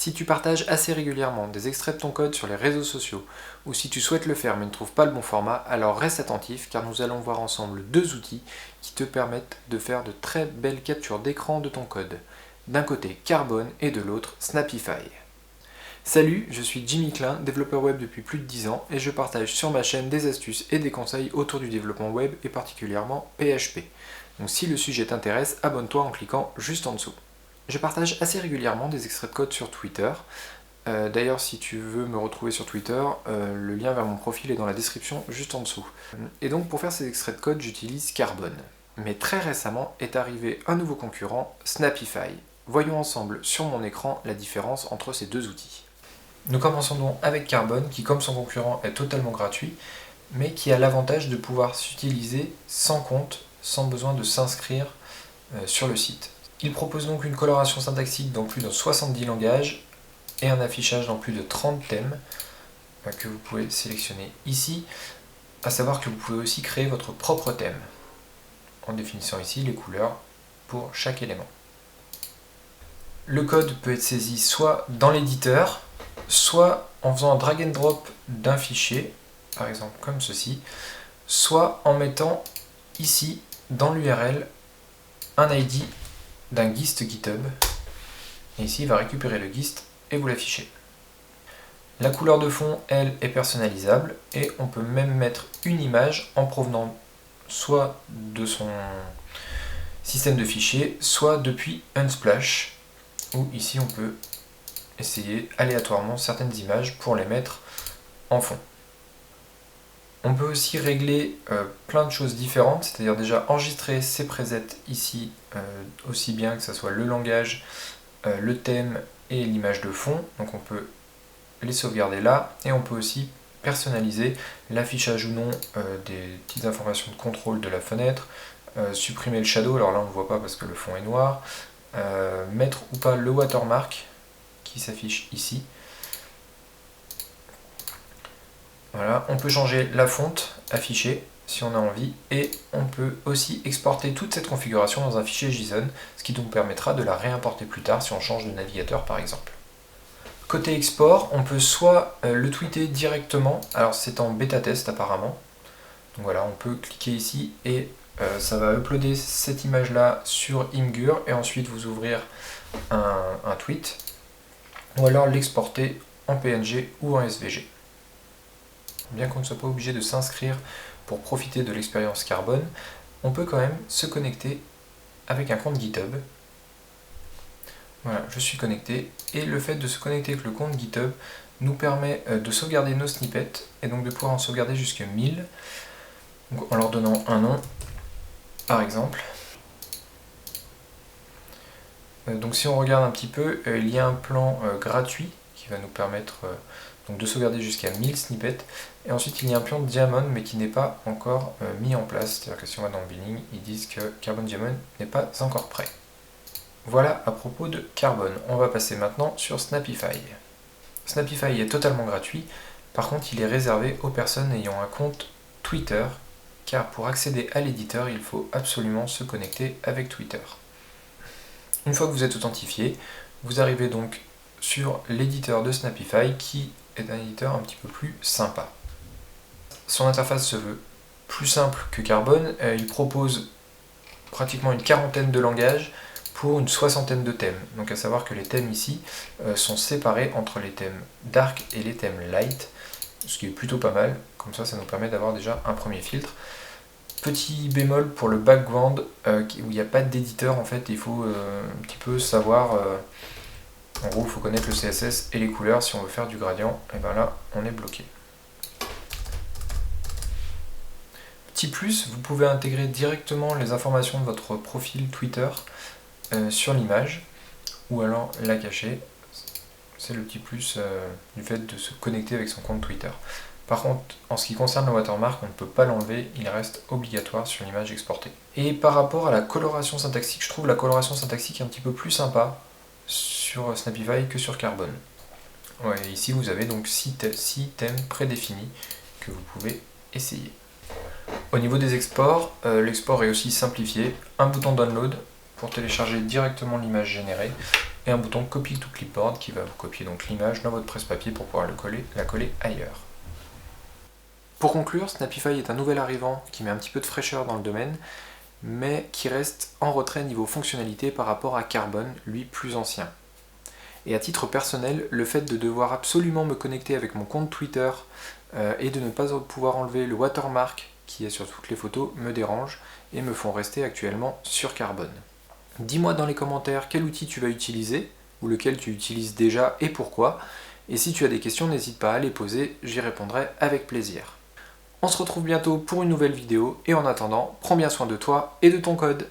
Si tu partages assez régulièrement des extraits de ton code sur les réseaux sociaux, ou si tu souhaites le faire mais ne trouves pas le bon format, alors reste attentif car nous allons voir ensemble deux outils qui te permettent de faire de très belles captures d'écran de ton code. D'un côté Carbon et de l'autre Snapify. Salut, je suis Jimmy Klein, développeur web depuis plus de 10 ans et je partage sur ma chaîne des astuces et des conseils autour du développement web et particulièrement PHP. Donc si le sujet t'intéresse, abonne-toi en cliquant juste en dessous. Je partage assez régulièrement des extraits de code sur Twitter. D'ailleurs, si tu veux me retrouver sur Twitter, le lien vers mon profil est dans la description juste en dessous. Et donc pour faire ces extraits de code, j'utilise Carbon. Mais très récemment est arrivé un nouveau concurrent, Snapify. Voyons ensemble sur mon écran la différence entre ces deux outils. Nous commençons donc avec Carbon, qui comme son concurrent est totalement gratuit, mais qui a l'avantage de pouvoir s'utiliser sans compte, sans besoin de s'inscrire sur le site. Il propose donc une coloration syntaxique dans plus de 70 langages et un affichage dans plus de 30 thèmes que vous pouvez sélectionner ici, à savoir que vous pouvez aussi créer votre propre thème en définissant ici les couleurs pour chaque élément. Le code peut être saisi soit dans l'éditeur, soit en faisant un drag and drop d'un fichier, par exemple comme ceci, soit en mettant ici dans l'URL un ID d'un GIST GitHub, et ici il va récupérer le GIST et vous l'afficher. La couleur de fond, elle, est personnalisable et on peut même mettre une image en provenant soit de son système de fichiers, soit depuis Unsplash, où ici on peut essayer aléatoirement certaines images pour les mettre en fond. On peut aussi régler plein de choses différentes, c'est-à-dire déjà enregistrer ses presets ici, aussi bien que ce soit le langage, le thème et l'image de fond. Donc on peut les sauvegarder là, et on peut aussi personnaliser l'affichage ou non des petites informations de contrôle de la fenêtre, supprimer le shadow, alors là on ne le voit pas parce que le fond est noir, mettre ou pas le watermark qui s'affiche ici. Voilà, on peut changer la fonte affichée si on a envie, et on peut aussi exporter toute cette configuration dans un fichier JSON, ce qui nous permettra de la réimporter plus tard si on change de navigateur par exemple. Côté export, on peut soit le tweeter directement, alors c'est en bêta test apparemment, donc voilà, on peut cliquer ici et ça va uploader cette image là sur Imgur et ensuite vous ouvrir un tweet, ou alors l'exporter en PNG ou en SVG. Bien qu'on ne soit pas obligé de s'inscrire pour profiter de l'expérience Carbon, on peut quand même se connecter avec un compte GitHub. Voilà, je suis connecté, et le fait de se connecter avec le compte GitHub nous permet de sauvegarder nos snippets, et donc de pouvoir en sauvegarder jusqu'à 1000, donc en leur donnant un nom, par exemple. Donc si on regarde un petit peu, il y a un plan gratuit qui va nous permettre donc de sauvegarder jusqu'à 1000 snippets, et ensuite il y a un plan Diamond mais qui n'est pas encore mis en place, c'est-à-dire que si on va dans le billing, ils disent que Carbon Diamond n'est pas encore prêt. Voilà à propos de Carbon. On va passer maintenant sur Snapify. Snapify est totalement gratuit, par contre il est réservé aux personnes ayant un compte Twitter, car pour accéder à l'éditeur, il faut absolument se connecter avec Twitter. Une fois que vous êtes authentifié, vous arrivez donc sur l'éditeur de Snapify, qui est un éditeur un petit peu plus sympa. Son interface se veut plus simple que Carbon, il propose pratiquement une quarantaine de langages pour une soixantaine de thèmes. Donc à savoir que les thèmes ici sont séparés entre les thèmes dark et les thèmes light, ce qui est plutôt pas mal, comme ça nous permet d'avoir déjà un premier filtre. Petit bémol pour le background, où il n'y a pas d'éditeur en fait, il faut un petit peu savoir, en gros il faut connaître le CSS et les couleurs si on veut faire du gradient, et bien là on est bloqué. Petit plus, vous pouvez intégrer directement les informations de votre profil Twitter sur l'image, ou alors la cacher. C'est le petit plus du fait de se connecter avec son compte Twitter. Par contre, en ce qui concerne le watermark, on ne peut pas l'enlever, il reste obligatoire sur l'image exportée. Et par rapport à la coloration syntaxique, je trouve la coloration syntaxique un petit peu plus sympa sur Snapify que sur Carbon. Ouais, ici vous avez donc 6 thèmes prédéfinis que vous pouvez essayer. Au niveau des exports, l'export est aussi simplifié. Un bouton download pour télécharger directement l'image générée, et un bouton Copy to Clipboard qui va vous copier donc l'image dans votre presse-papier pour pouvoir la coller ailleurs. Pour conclure, Snapify est un nouvel arrivant qui met un petit peu de fraîcheur dans le domaine, mais qui reste en retrait niveau fonctionnalité par rapport à Carbon, lui plus ancien. Et à titre personnel, le fait de devoir absolument me connecter avec mon compte Twitter et de ne pas pouvoir enlever le watermark qui est sur toutes les photos me dérange et me font rester actuellement sur Carbon. Dis-moi dans les commentaires quel outil tu vas utiliser, ou lequel tu utilises déjà et pourquoi, et si tu as des questions, n'hésite pas à les poser, j'y répondrai avec plaisir. On se retrouve bientôt pour une nouvelle vidéo, et en attendant, prends bien soin de toi et de ton code.